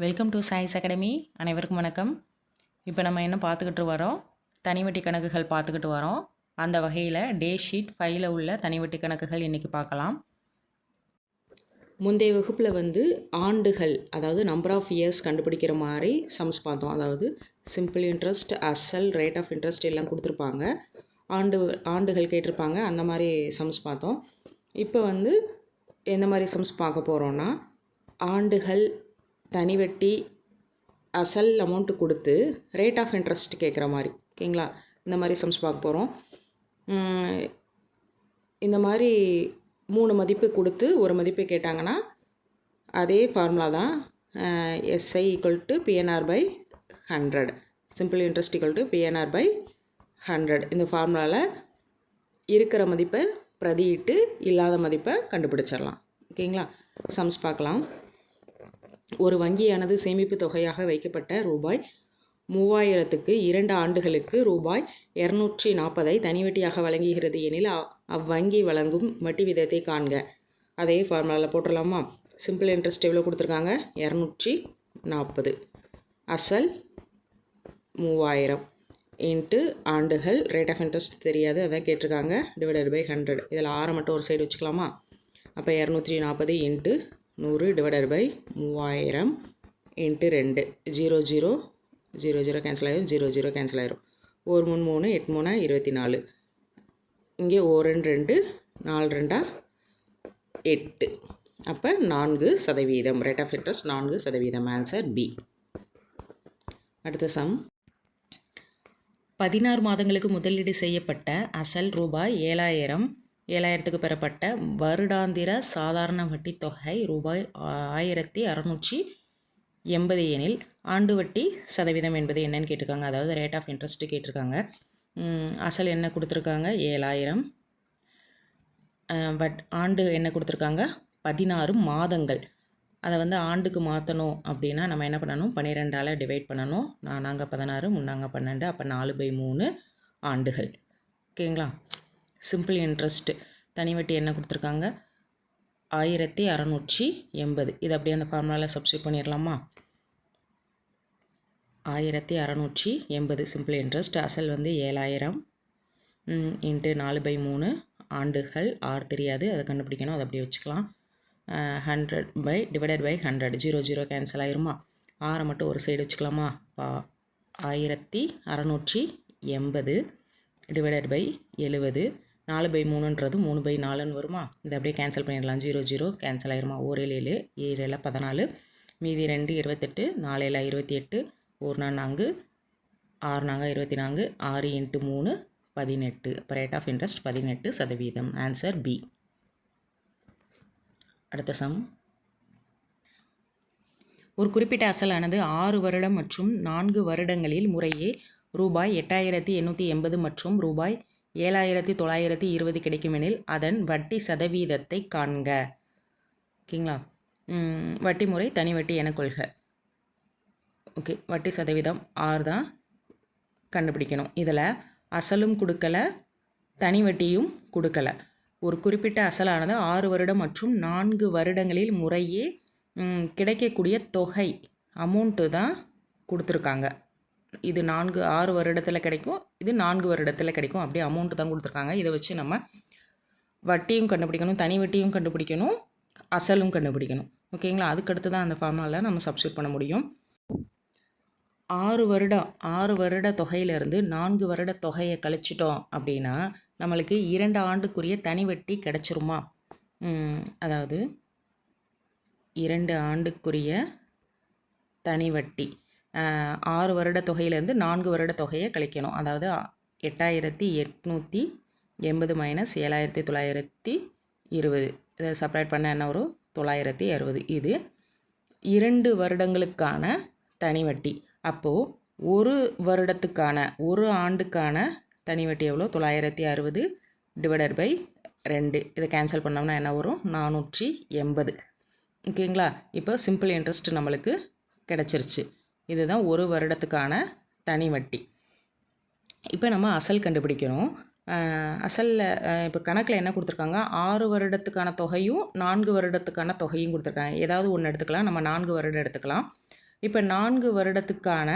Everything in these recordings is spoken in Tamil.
Welcome to science academy. அனைவருக்கும் வணக்கம். இப்போ நம்ம என்ன பார்த்துக்கிட்டு வரோம், தனிவட்டி கணக்குகள் பார்த்துக்கிட்டு வரோம். அந்த வகையில் டே ஷீட் 5ல் உள்ள தனிவட்டி கணக்குகள் இன்றைக்கி பார்க்கலாம். முந்தைய வகுப்பில் ஆண்டுகள், அதாவது நம்பர் ஆஃப் இயர்ஸ் கண்டுபிடிக்கிற மாதிரி சம்ஸ் பார்த்தோம். அதாவது சிம்பிள் இன்ட்ரெஸ்ட், அசல், ரேட் ஆஃப் இன்ட்ரெஸ்ட் எல்லாம் கொடுத்துருப்பாங்க. ஆண்டுகள் கேட்டிருப்பாங்க. அந்த மாதிரி சம்ஸ் பார்த்தோம். இப்போ எந்த மாதிரி சம்ஸ் பார்க்க போகிறோன்னா, ஆண்டுகள், தனிவட்டி, அசல் அமௌண்ட்டு கொடுத்து ரேட் ஆஃப் இன்ட்ரெஸ்ட் கேட்குற மாதிரி, ஓகேங்களா? இந்த மாதிரி சம்ஸ் பார்க்க போகிறோம். இந்த மாதிரி 3 மதிப்பு கொடுத்து ஒரு மதிப்பு கேட்டாங்கன்னா அதே ஃபார்முலா தான். SI equal to PNR by 100, simple interest equal to PNR by 100. இந்த ஃபார்முலாவில் இருக்கிற மதிப்பை பிரதியிட்டு இல்லாத மதிப்பை கண்டுபிடிச்சிடலாம், ஓகேங்களா? சம்ஸ் பார்க்கலாம். ஒரு வங்கியானது சேமிப்பு தொகையாக வைக்கப்பட்ட ரூபாய் 3000க்கு 2 ஆண்டுகளுக்கு ரூபாய் 240 தனிவட்டியாக வழங்குகிறது எனில் அவ்வங்கி வழங்கும் வட்டி விதத்தை காண்க. அதே ஃபார்முலாவில் போட்டுடலாமா? சிம்பிள் இன்ட்ரெஸ்ட் எவ்வளோ கொடுத்துருக்காங்க? 240, அசல் 3000 இன்ட்டு ஆண்டுகள், ரேட் ஆஃப் இன்ட்ரெஸ்ட் தெரியாது அதான் கேட்டிருக்காங்க, டிவைடட் பை 100. இதில் 6 மட்டும் ஒரு சைடு வச்சுக்கலாமா? அப்போ 240 into 100 divided by 3000 into 2, 0 0 0 0 cancel ஆயிரும், 0 0 கேன்சல் ஆயிரும். 1 3 3 8 3 24, இங்கே 1 2 4 2 8. அப்போ 4%. Rate of interest 4%. Answer B. அடுத்த சம். 16 மாதங்களுக்கு முதலீடு செய்யப்பட்ட அசல் ரூபாய் 7000க்கு பெறப்பட்ட வருடாந்திர சாதாரண வட்டி தொகை ரூபாய் 1680 எனில் ஆண்டு வட்டி சதவீதம் என்பது என்னன்னு கேட்டிருக்காங்க. அதாவது ரேட் ஆஃப் இன்ட்ரெஸ்ட் கேட்டிருக்காங்க. அசல் என்ன கொடுத்துருக்காங்க? 7000. ஆண்டு என்ன கொடுத்துருக்காங்க? 16 மாதங்கள். அதை ஆண்டுக்கு மாற்றணும் அப்படின்னா நம்ம என்ன பண்ணணும்? 12ஆல் டிவைட் பண்ணணும். 4 16, 3 12, அப்போ 4/3 ஆண்டுகள், ஓகேங்களா? சிம்பிள் இன்ட்ரெஸ்ட் தனிவட்டி என்ன கொடுத்துருக்காங்க? 1680. இது அப்படியே அந்த ஃபார்முலாவில் சப்ஸ்டியூட் பண்ணிடலாமா? 1680 சிம்பிள் இன்ட்ரெஸ்ட். அசல் 7000 இன்ட்டு 4/3 ஆண்டுகள். தெரியாது, அதை கண்டுபிடிக்கணும், அதை அப்படியே வச்சுக்கலாம். 100 பை டிவைடட் பை 100, 0 0 கேன்சல் ஆயிருமா? 6 மட்டும் ஒரு சைடு வச்சுக்கலாமா? 1680 டிவைடட் பை 70, 4/3ன்றது 3/4ன்னு வருமா? இதை அப்படியே கேன்சல் பண்ணிடலாம். 0 0 கேன்சல் ஆயிருமா? 1 7 7 14, மீதி 2 28, 4 28, 1 4, 6 24, 6 இன்ட்டு 3 18. இப்போ rate of interest 18%. Answer B. அடுத்த சம். ஒரு குறிப்பிட்ட அசலானது 6 வருடம் மற்றும் 4 வருடங்களில் முறையே ரூபாய் 8880 மற்றும் ரூபாய் 7920 கிடைக்குமெனில் அதன் வட்டி சதவீதத்தை காண்க. ஓகேங்களா? வட்டி முறை தனி வட்டி என கொள்க. ஓகே, வட்டி சதவீதம் 6 தான் கண்டுபிடிக்கணும். இதில் அசலும் கொடுக்கலை, தனி வட்டியும் கொடுக்கலை. ஒரு குறிப்பிட்ட அசலானது 6 வருடம் மற்றும் 4 வருடங்களில் முறையே கிடைக்கக்கூடிய தொகை அமௌண்ட்டு தான் கொடுத்துருக்காங்க. இது 6 வருடத்தில் கிடைக்கும், இது 4 வருடத்தில் கிடைக்கும். அப்படியே அமௌண்ட்டு தான் கொடுத்துருக்காங்க. இதை வச்சு நம்ம வட்டியும் கண்டுபிடிக்கணும், தனி வட்டியும் கண்டுபிடிக்கணும், அசலும் கண்டுபிடிக்கணும், ஓகேங்களா? அதுக்கடுத்து தான் அந்த ஃபார்முலாவில் நம்ம சப்ஸ்டியூட் பண்ண முடியும். 6 வருட தொகையிலேருந்து 4 வருட தொகையை கழிச்சிட்டோம் அப்படின்னா நம்மளுக்கு 2 ஆண்டுக்குரிய தனி வட்டி கிடச்சிருமா? அதாவது 2 ஆண்டுக்குரிய தனி வட்டி 6 வருட தொகையிலேருந்து 4 வருட தொகையை கழிக்கணும். அதாவது 8880 மைனஸ் 7920, இதை செப்பரேட் பண்ண என்ன வரும்? 960. இது 2 வருடங்களுக்கான தனி வட்டி. அப்போது ஒரு வருடத்துக்கான, ஒரு ஆண்டுக்கான தனி வட்டி எவ்வளோ? 960 டிவைடட் பை 2. இதை கேன்சல் பண்ணோம்னா என்ன வரும்? 480, ஓகேங்களா? இப்போ சிம்பிள் இன்ட்ரெஸ்ட் நம்மளுக்கு கிடச்சிருச்சு. இதுதான் ஒரு வருடத்துக்கான தனி வட்டி. இப்போ நம்ம அசல் கண்டுபிடிக்கணும். அசலில் இப்போ கணக்கில் என்ன கொடுத்துருக்காங்க? 6 வருடத்துக்கான தொகையும் 4 வருடத்துக்கான தொகையும் கொடுத்துருக்காங்க. ஏதாவது ஒன்று எடுத்துக்கலாம். நம்ம 4 வருடம் எடுத்துக்கலாம். இப்போ 4 வருடத்துக்கான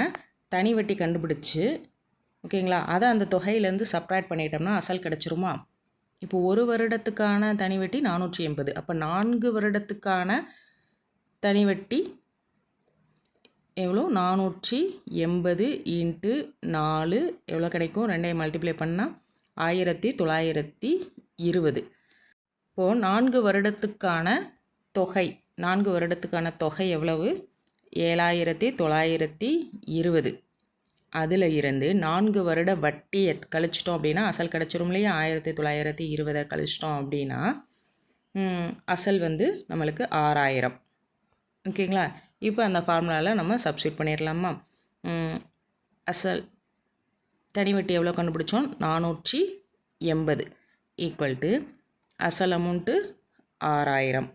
தனி வட்டி கண்டுபிடிச்சு ஓகேங்களா, அதை அந்த தொகையிலேருந்து சப்ட்ராக்ட் பண்ணிட்டோம்னா அசல் கிடச்சிருமா? இப்போ 1 வருடத்துக்கான தனி வட்டி 480. அப்போ 4 வருடத்துக்கான தனி வட்டி எவ்வளோ? 480 இன்ட்டு 4 எவ்வளோ கிடைக்கும்? 2ஐ மல்டிப்ளை பண்ணால் 1920. இப்போது 4 வருடத்துக்கான தொகை 4 வருடத்துக்கான தொகை எவ்வளவு? 7920. அதில் இருந்து 4 வருட வட்டியை கழிச்சிட்டோம் அப்படின்னா அசல் கிடச்சிரும் இல்லையா? 1920 கழிச்சிட்டோம் அப்படின்னா அசல் வந்து நம்மளுக்கு 6000. ஓகேங்களா? இப்போ அந்த ஃபார்முலாவில் நம்ம சப்ஸ்டியூட் பண்ணிடலாமா? அசல் தனி வட்டி எவ்வளோ கண்டுபிடிச்சோம்? 480 ஈக்குவல் டு அசல் அமௌண்ட்டு 6000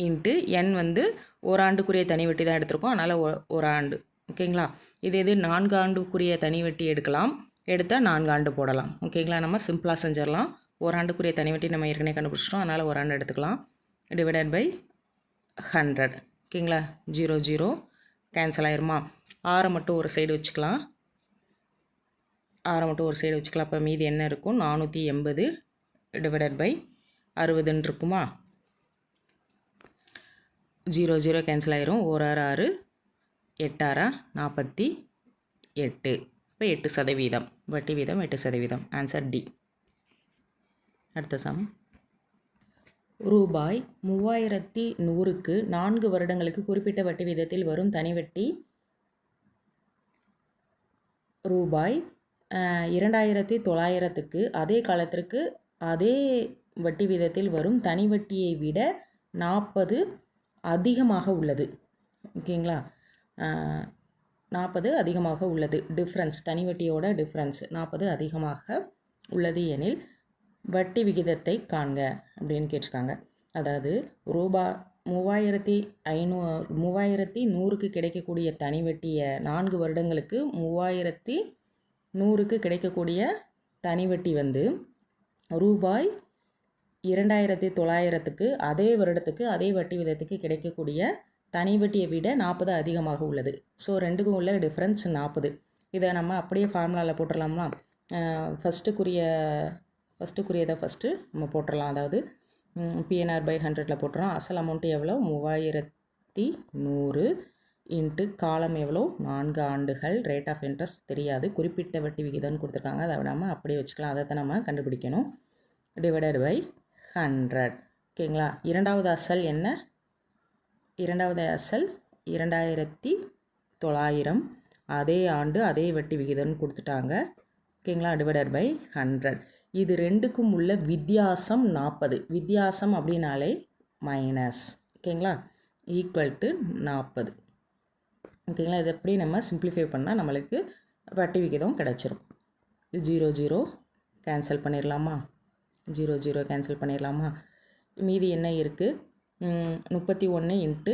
இன்ட்டு என் வந்து ஓராண்டுக்குரிய தனி வட்டி தான் எடுத்திருக்கோம், அதனால் ஒரு ஆண்டு. ஓகேங்களா? இது 4 ஆண்டுக்குரிய தனி வட்டி எடுக்கலாம், எடுத்தால் 4 ஆண்டு போடலாம். ஓகேங்களா? நம்ம சிம்பிளாக செஞ்சிடலாம். ஓராண்டுக்குரிய தனி வட்டி நம்ம ஏற்கனவே கண்டுபிடிச்சிட்டோம், அதனால் ஒரு ஆண்டு எடுத்துக்கலாம். Divided by 100. ஓகேங்களா? 0 0 கேன்சல் ஆயிருமா? 6 மட்டும் ஒரு சைடு வச்சுக்கலாம். 6 மட்டும் ஒரு சைடு வச்சுக்கலாம். அப்போ மீதி என்ன இருக்கும்? 480 டிவைடட் பை 60 இருக்குமா? 0 0 கேன்சல் ஆயிரும். 1 6 6 8 6 48. இப்போ 8%. வட்டி வீதம் 8%. Answer D. அடுத்த சம். ரூபாய் 3100க்கு 4 வருடங்களுக்கு குறிப்பிட்ட வட்டி வீதத்தில் வரும் தனி வட்டி ரூபாய் 2900க்கு அதே காலத்திற்கு அதே வட்டி வீதத்தில் வரும் தனி வட்டியை விட 40 அதிகமாக உள்ளது. ஓகேங்களா? 40 அதிகமாக உள்ளது. டிஃப்ரென்ஸ், தனி வட்டியோட டிஃப்ரென்ஸ் 40 அதிகமாக உள்ளது எனில் வட்டி விகிதத்தை காண்க அப்படின்னு கேட்டிருக்காங்க. அதாவது ரூபாய் 3100க்கு கிடைக்கக்கூடிய தனி வட்டியை 4 வருடங்களுக்கு 3100க்கு கிடைக்கக்கூடிய தனி வட்டி வந்து ரூபாய் 2900க்கு அதே வருடத்துக்கு அதே வட்டி விதத்துக்கு கிடைக்கக்கூடிய தனி வட்டியை விட 40 அதிகமாக உள்ளது. ஸோ ரெண்டுக்கும் உள்ள டிஃப்ரென்ஸ் 40. இதை நம்ம அப்படியே ஃபார்முலாவில் போட்டுடலாம்னா ஃபஸ்ட்டுக்குரியதை ஃபஸ்ட்டு நம்ம போட்டுடலாம். அதாவது பிஎன்ஆர் பை 100ல் போட்டுறோம். அசல் அமௌண்ட்டு எவ்வளோ? 3100 இன்ட்டு காலம் எவ்வளோ? 4 ஆண்டுகள். ரேட் ஆஃப் இன்ட்ரெஸ்ட் தெரியாது, குறிப்பிட்ட வட்டி விகிதம்னு கொடுத்துருக்காங்க, அதை நம்ம அப்படியே வச்சுக்கலாம். அதை தான் நம்ம கண்டுபிடிக்கணும். Divided by 100. ஓகேங்களா? இரண்டாவது அசல் என்ன? இரண்டாவது அசல் 2900, அதே ஆண்டு அதே வட்டி விகிதம்னு கொடுத்துட்டாங்க. ஓகேங்களா? Divided by 100. இது ரெண்டுக்கும் உள்ள வித்தியாசம் 40. வித்தியாசம் அப்படின்னாலே மைனஸ். ஓகேங்களா? Equal to 40. ஓகேங்களா? இது எப்படி நம்ம சிம்பிளிஃபை பண்ணால் நம்மளுக்கு வட்டி விகிதம் கிடச்சிரும். 0 0 கேன்சல் பண்ணிடலாமா? 0 0 கேன்சல் பண்ணிடலாமா? மீதி என்ன இருக்குது? 31 இன்ட்டு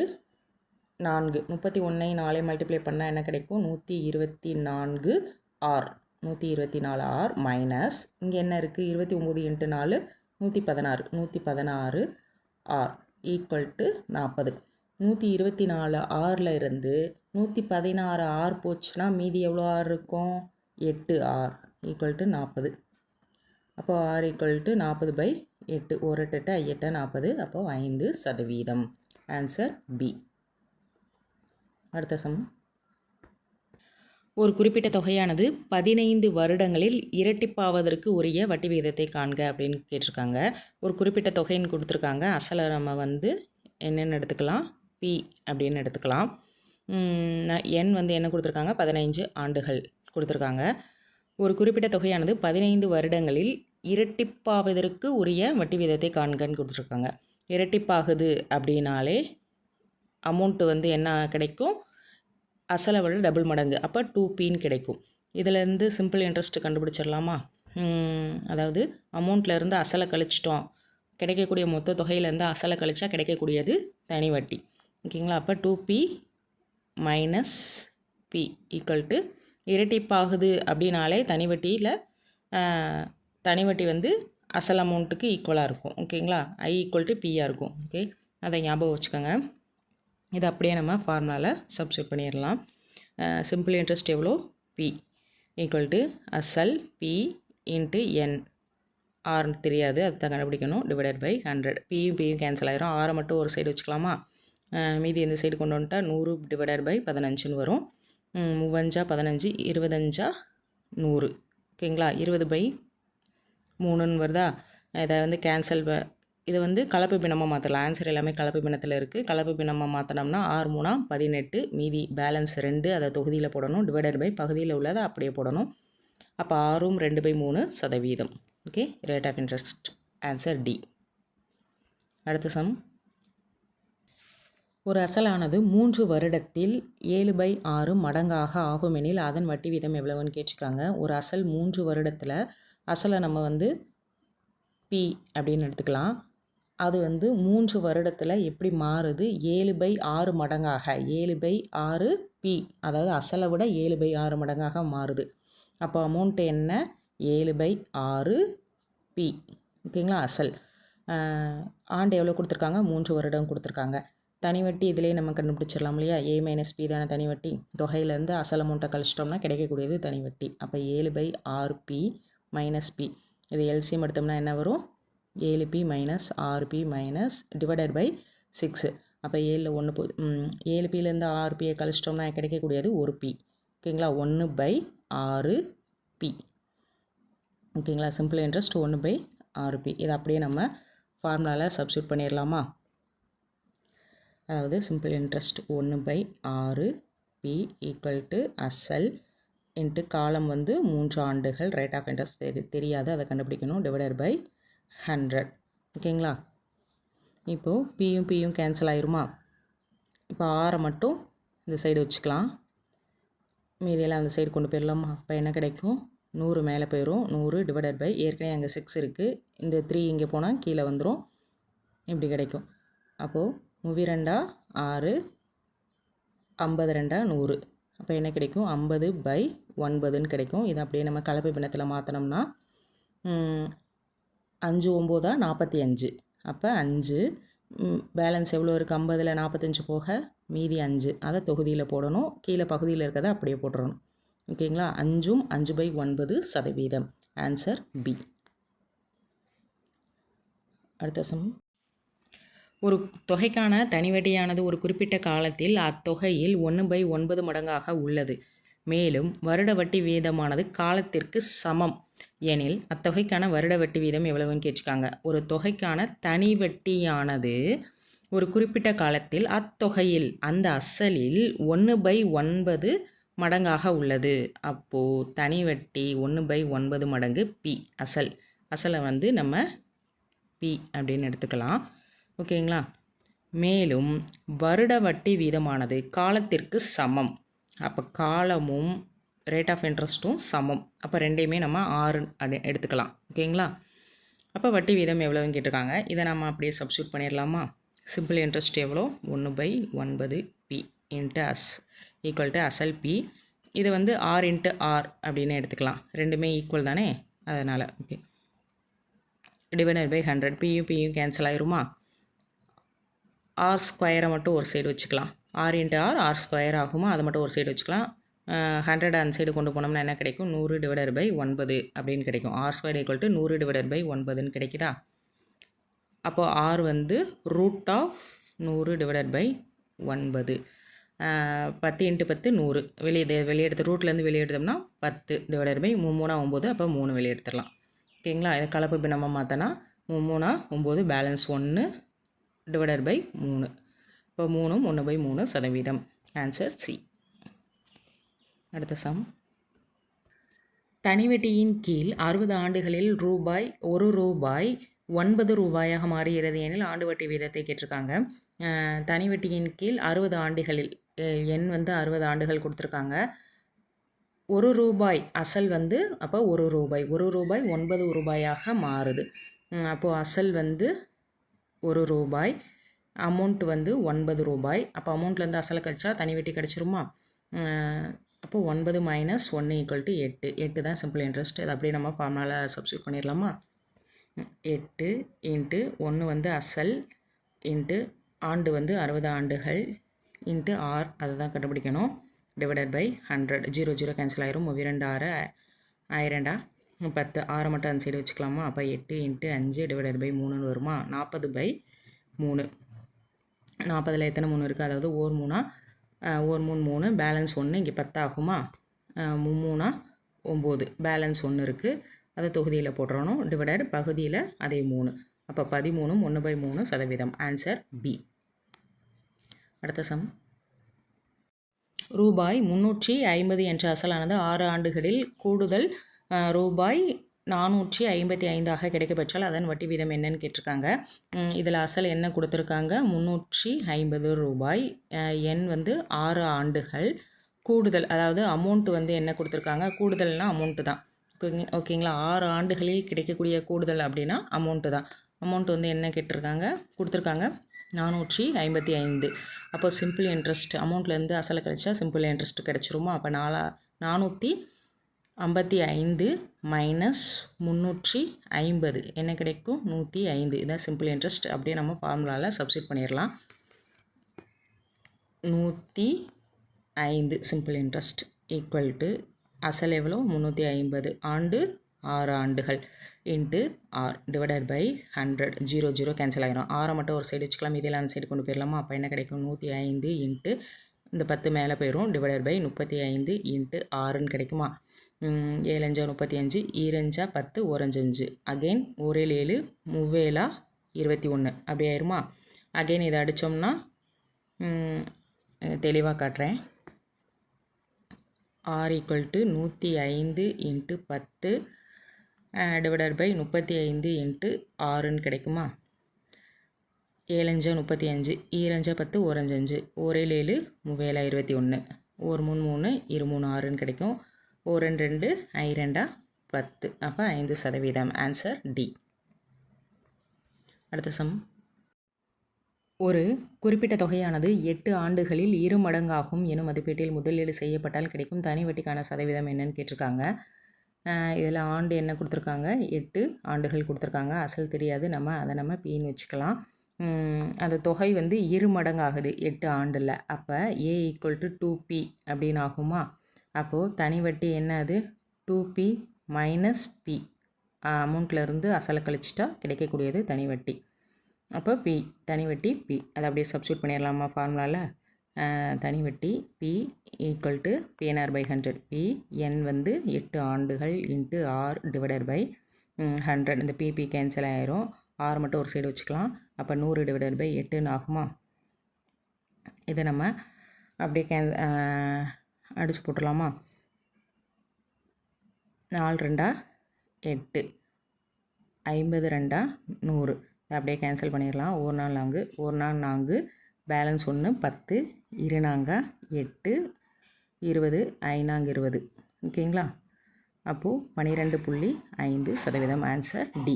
4. 31ஐ 4 மல்டிப்ளை பண்ணால் என்ன கிடைக்கும்? 124 ஆர். 124 ஆர் மைனஸ் இங்கே என்ன இருக்குது? 29 இன்ட்டு 4 116. 116 R equal to 40. 124 ஆரில் இருந்து 116 ஆர் போச்சுன்னா மீதி எவ்வளோ ஆர் இருக்கும்? 8 ஆர் ஈக்குவல் டு 40. அப்போ ஆர் ஈக்குவல் டு 40 பை 8. 1 8 8 40. அப்போ 5%. Answer B. அடுத்த சம். ஒரு குறிப்பிட்ட தொகையானது 15 வருடங்களில் இரட்டிப்பாவதற்கு உரிய வட்டி விகிதத்தை காண்க அப்படின்னு கேட்டிருக்காங்க. ஒரு குறிப்பிட்ட தொகைன்னு கொடுத்துருக்காங்க. அசலை நம்ம வந்து என்னென்னு எடுத்துக்கலாம்? பி அப்படின்னு எடுத்துக்கலாம். என் வந்து என்ன கொடுத்துருக்காங்க? 15 ஆண்டுகள் கொடுத்துருக்காங்க. ஒரு குறிப்பிட்ட தொகையானது 15 வருடங்களில் இரட்டிப்பாவதற்கு உரிய வட்டி விகிதத்தை காண்கன்னு கொடுத்துருக்காங்க. இரட்டிப்பாகுது அப்படின்னாலே அமௌண்ட்டு வந்து என்ன கிடைக்கும்? அசலை விட டபுள் மடங்கு, அப்போ 2Pன்னு கிடைக்கும். இதிலேருந்து சிம்பிள் இன்ட்ரெஸ்ட் கண்டுபிடிச்சிடலாமா? அதாவது அமௌண்ட்லேருந்து அசலை கழிச்சிட்டோம், கிடைக்கக்கூடிய மொத்த தொகையிலேருந்து அசலை கழிச்சா கிடைக்கக்கூடியது தனி வட்டி. ஓகேங்களா? அப்போ 2P minus P equal to இரட்டிப்பாகுது அப்படின்னாலே தனி வட்டி வந்து அசல் அமௌண்ட்டுக்கு ஈக்குவலாக இருக்கும். ஓகேங்களா? I ஈக்குவல் டு Pயாக இருக்கும். ஓகே, அதை ஞாபகம் வச்சுக்கோங்க. இதை அப்படியே நம்ம ஃபார்முலாவில் சப்ஸ்டியூட் பண்ணிடலாம். சிம்பிள் இன்ட்ரெஸ்ட் எவ்வளோ? பி ஈக்குவல் டு அசல் பி இன்ட்டு என். ஆர்னு தெரியாது, அது தான் கண்டுபிடிக்கணும். Divided by 100. பியும் கேன்சல் ஆயிரும். 6 மட்டும் ஒரு சைடு வச்சுக்கலாமா? மீதி இந்த சைடு கொண்டு வந்துட்டா 100 டிவைடட் பை 15ன்னு வரும். 3 15, 25 100. ஓகேங்களா? 20 பை 3ன்னு வருதா? இதை வந்து கேன்சல் இதை வந்து கலப்பு பின்னமாக மாற்றலாம். ஆன்சர் எல்லாமே கலப்பு பின்னத்தில் இருக்குது. கலப்பு பின்னமாக மாற்றினோம்னா 6 3 18, மீதி பேலன்ஸ் 2, அதை தொகுதியில் போடணும். டிவைடட் பை பகுதியில் உள்ளதை அப்படியே போடணும். அப்போ 6 2/3%. Okay, rate of interest answer D. அடுத்த சம். ஒரு அசலானது 3 வருடத்தில் 7/6 மடங்காக ஆகுமெனில் அதன் வட்டி வீதம் எவ்வளவுன்னு கேட்டிருக்காங்க. ஒரு அசல் 3 வருடத்தில் அசலை நம்ம வந்து பி அப்படின்னு எடுத்துக்கலாம். அது வந்து 3 வருடத்தில் எப்படி மாறுது? 7/6 மடங்காக, 7/6 பி, அதாவது அசலை விட 7/6 மடங்காக மாறுது. அப்போ அமௌண்ட் என்ன? 7/6 பி. ஓகேங்களா? அசல் ஆண்டு எவ்வளோ கொடுத்துருக்காங்க? 3 வருடம் கொடுத்துருக்காங்க. தனி வட்டி இதிலே நம்ம கண்டுபிடிச்சிடலாம் இல்லையா? A - P தானே தனி வட்டி. தொகையிலேருந்து அசல் அமௌண்ட்டை கழிச்சிட்டோம்னா கிடைக்கக்கூடியது தனி வட்டி. அப்போ 7/6 பி மைனஸ் பி. இது எல்சிஎம் எடுத்தோம்னா என்ன வரும்? 7p minus 6p minus divided by 6. அப்போ 7ல் 1 போகுது. 7pலேருந்து 6pயை கழிச்சிட்டோம்னா கிடைக்கக்கூடியது 1p. ஓகேங்களா? 1/6p. ஓகேங்களா? Simple interest 1/6p. இதை அப்படியே நம்ம ஃபார்முலாவில் சப்ஸ்டியூட் பண்ணிடலாமா? அதாவது simple interest 1/6p equal to அசல் இன்ட்டு காலம் வந்து 3 ஆண்டுகள். ரேட் ஆஃப் இன்ட்ரெஸ்ட் தெரியாது, அதை கண்டுபிடிக்கணும். Divided by 100. ஓகேங்களா? இப்போது பியும் கேன்சல் ஆயிருமா? இப்போ 6 மட்டும் இந்த சைடு வச்சுக்கலாம். மீதியெல்லாம் அந்த சைடு கொண்டு போயிடலாமா? அப்போ என்ன கிடைக்கும்? 100 மேலே போயிடும். 100 டிவைடட் பை ஏற்கனவே அங்கே 6 இருக்குது. இந்த 3 இங்கே போனால் கீழே வந்துடும். இப்படி கிடைக்கும். அப்போது 32 6, 52 100. அப்போ என்ன கிடைக்கும்? 50/9ன்னு கிடைக்கும். இதை அப்படியே நம்ம கலப்பு பின்னத்தில் மாற்றினோம்னா 5 9 45. அப்போ 5 பேலன்ஸ் எவ்வளோ இருக்குது? 50ல் 45 போக மீதி 5, அதை தொகுதியில் போடணும். கீழே பகுதியில் இருக்கிறத அப்படியே போட்டுறணும். ஓகேங்களா? 5ம் 5/9%. Answer B. அடுத்த சம். ஒரு தொகைக்கான தனிவட்டியானது ஒரு குறிப்பிட்ட காலத்தில் அத்தொகையில் 1/9 மடங்காக உள்ளது. மேலும் வருட வட்டி வீதமானது காலத்திற்கு சமம் எனில் அத்தொகைக்கான வருட வட்டி வீதம் எவ்வளவுன்னு கேட்டிருக்காங்க. ஒரு தொகைக்கான தனி வட்டியானது ஒரு குறிப்பிட்ட காலத்தில் அத்தொகையில், அந்த அசலில் 1/9 மடங்காக உள்ளது. அப்போது தனி வட்டி 1/9 மடங்கு பி. அசலை வந்து நம்ம பி அப்படின்னு எடுத்துக்கலாம். ஓகேங்களா? மேலும் வருட வட்டி வீதமானது காலத்திற்கு சமம். அப்போ காலமும் ரேட் ஆஃப் இன்ட்ரெஸ்ட்டும் சமம். அப்போ ரெண்டையுமே நம்ம 6 எடுத்துக்கலாம். ஓகேங்களா? அப்போ வட்டி வீதம் எவ்வளோன்னு கேட்டிருக்காங்க. இதை நம்ம அப்படியே சப்ஸ்டியூட் பண்ணிடலாமா? சிம்பிள் இன்ட்ரெஸ்ட் எவ்வளோ? 1/9 P into as equal to அசல் பி. இது வந்து R இன்ட்டு ஆர் அப்படின்னு எடுத்துக்கலாம். ரெண்டுமே ஈக்குவல் தானே, அதனால். Okay, divided by 100. பியும் கேன்சல் ஆயிருமா? ஆர் ஸ்கொயரை மட்டும் ஒரு சைடு வச்சுக்கலாம். ஆர் இன்ட்டு ஆர் ஸ்கொயர் ஆகுமா? அதை மட்டும் ஒரு சைடு வச்சுக்கலாம். 100 அந்த சைடு கொண்டு போனோம்னா என்ன கிடைக்கும்? 100 டிவைடட் பை 9 அப்படின்னு கிடைக்கும். R square equal to 100 divided by 9ன்னு கிடைக்குதா? அப்போது ஆர் வந்து ரூட் ஆஃப் 100 டிவைடட் பை 9. 10 × 10 100. வெளியே எடுத்து ரூட்லேருந்து வெளியே எடுத்தோம்னா 10 டிவைடட் பை 3 3 9. அப்போ 3 வெளியே எடுத்துடலாம். ஓகேங்களா? இதை கலப்பு பின்னமாக மாற்றினா 3 3 9 பேலன்ஸ் 1 டிவைடட் பை 3. இப்போ 3ம் 1/3%. Answer C. அடுத்த சம். தனிவட்டியின் கீழ் 60 ஆண்டுகளில் ரூபாய் 9 ரூபாயாக மாறுகிறது எனில் ஆண்டு வட்டி வீதத்தை கேட்டிருக்காங்க. தனிவட்டியின் கீழ் 60 ஆண்டுகளில் எண் வந்து 60 ஆண்டுகள் கொடுத்துருக்காங்க. 1 ரூபாய் அசல் வந்து அப்போ 1 ரூபாய் 9 ரூபாயாக மாறுது. அப்போது அசல் வந்து 1 ரூபாய், அமௌண்ட் வந்து 9 ரூபாய். அப்போ அமௌண்ட்லேருந்து அசலை கழிச்சா தனி வட்டி கிடச்சிருமா? அப்போ 9 - 1 = 8. 8 தான் சிம்பிள் இன்ட்ரெஸ்ட். அது அப்படியே நம்ம ஃபார்முலாவில் சப்ஸ்டியூட் பண்ணிடலாமா? 8 × 1 வந்து அசல் இன்ட்டு ஆண்டு வந்து 60 ஆண்டுகள் இன்ட்டு ஆர் அதை தான் கண்டுபிடிக்கணும். Divided by 100. 0 0 கேன்சல் ஆயிரும். 2 6 ஆயிரண்டா 10. 6 மட்டும் அந்த சைடு வச்சுக்கலாமா? அப்போ 8 இன்ட்டு 5 டிவைடட் பை 3ன்னு வருமா? 40/3. 40ல் எத்தனை 3 இருக்குது? அதாவது ஓர் 3 3 பேலன்ஸ் 1 இங்கே 10 ஆகுமா? 3 9 பேலன்ஸ் 1 இருக்குது. அதை தொகுதியில் போட்டுறணும். டிவைடட் பகுதியில் அதே 3. அப்போ 13 1/3%. Answer B. அடுத்த சம். ரூபாய் 350 என்ற அசலானது 6 ஆண்டுகளில் கூடுதல் ரூபாய் 455 கிடைக்கப்பெற்றால் அதன் வட்டி வீதம் என்னன்னு கேட்டிருக்காங்க. இதில் அசல் என்ன கொடுத்துருக்காங்க? 350 ரூபாய். எண் 6 ஆண்டுகள். கூடுதல் அதாவது அமௌண்ட் என்ன கொடுத்துருக்காங்க? கூடுதல்னா அமௌண்ட்டு தான். ஓகேங்களா? 6 ஆண்டுகளில் கிடைக்கக்கூடிய கூடுதல் அப்படின்னா அமௌண்ட்டு தான். அமௌண்ட் என்ன கேட்டிருக்காங்க? கொடுத்துருக்காங்க 455. அப்போ சிம்பிள் இன்ட்ரெஸ்ட் அமௌண்ட்லேருந்து அசலை கழிச்சா சிம்பிள் இன்ட்ரெஸ்ட் கிடச்சிருமா? அப்போ 455 மைனஸ் 350 என்ன கிடைக்கும்? 105. இதான் சிம்பிள் இன்ட்ரெஸ்ட். அப்படியே நம்ம ஃபார்முலாவில் சப்ஸ்டிட் பண்ணிடலாம். 105 சிம்பிள் இன்ட்ரெஸ்ட் ஈக்குவல் டு அசல் எவ்வளோ? 350. ஆண்டு 6 ஆண்டுகள் into R divided by 100. 0 0 cancel ஆகிரும். 6 மட்டும் ஒரு சைடு வச்சுக்கலாம். இதெல்லாம் அந்த சைடு கொண்டு போயிடலாமா? அப்போ என்ன கிடைக்கும்? 105 இன்ட்டு இந்த 10 மேலே போயிடும். டிவைடட் பை 35 இன்ட்டு 6ன்னு கிடைக்குமா? 7 5 35 2 5 10 1 5 அகெயின் 1 7 3 21 அப்படி ஆயிருமா? அகெயின் இதை அடித்தோம்னா தெளிவாக காட்டுறேன். R equal to 105 into 10 divided by 35 into 6ன்னு கிடைக்குமா? 7 5 35 2 5 10 1 5 1 7 3 21 1 3 3 2 3 6ன்னு கிடைக்கும். 1 2 2 10. அப்போ 5%. Answer D. அடுத்த சம். ஒரு குறிப்பிட்ட தொகையானது 8 ஆண்டுகளில் 2 மடங்காகும் எனும் மதிப்பீட்டில் முதலீடு செய்யப்பட்டால் கிடைக்கும் தனி வட்டிக்கான சதவீதம் என்னன்னு கேட்டிருக்காங்க. இதில் ஆண்டு என்ன கொடுத்துருக்காங்க? 8 ஆண்டுகள் கொடுத்துருக்காங்க. அசல் தெரியாது. அதை பின்னு வச்சுக்கலாம். அந்த தொகை 2 மடங்காகுது 8 ஆண்டில். அப்போ ஏ ஈக்குவல் டு 2p அப்படின்னு ஆகுமா? அப்போது தனி வட்டி என்ன? அது 2p மைனஸ் பி. அமௌண்ட்லேருந்து அசலை கழிச்சிட்டா கிடைக்கக்கூடியது தனி வட்டி. அப்போ பி தனி வட்டி பி. அதை அப்படியே சப்ஸ்டியூட் பண்ணிடலாமா ஃபார்முலாவில்? தனி வட்டி P equal to PNR by 100. P N 8 ஆண்டுகள் இன்ட்டு ஆர் டிவைடட் பை 100. இந்த பிபி கேன்சல் ஆயிரும். ஆர் மட்டும் ஒரு சைடு வச்சுக்கலாம். அப்போ 100 டிவைடட் பை 8ன்னு ஆகுமா? இதை நம்ம அப்படியே அடித்து போட்டுடலாமா? 4 2 8 50 2 100. அப்படியே கேன்சல் பண்ணிடலாம். 1 4 4 1 4 4 பேலன்ஸ் 1 10 2 4 8 20 5 20. ஓகேங்களா? அப்போது 12.5%. Answer D.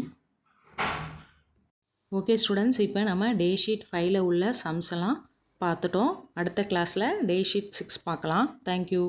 ஓகே ஸ்டூடெண்ட்ஸ், இப்போ நம்ம டே ஷீட் 5ல் உள்ள சம்ஸ் எல்லாம் பார்த்துட்டோம். அடுத்த கிளாஸில் டே ஷீட் 6 பார்க்கலாம். தேங்க்யூ.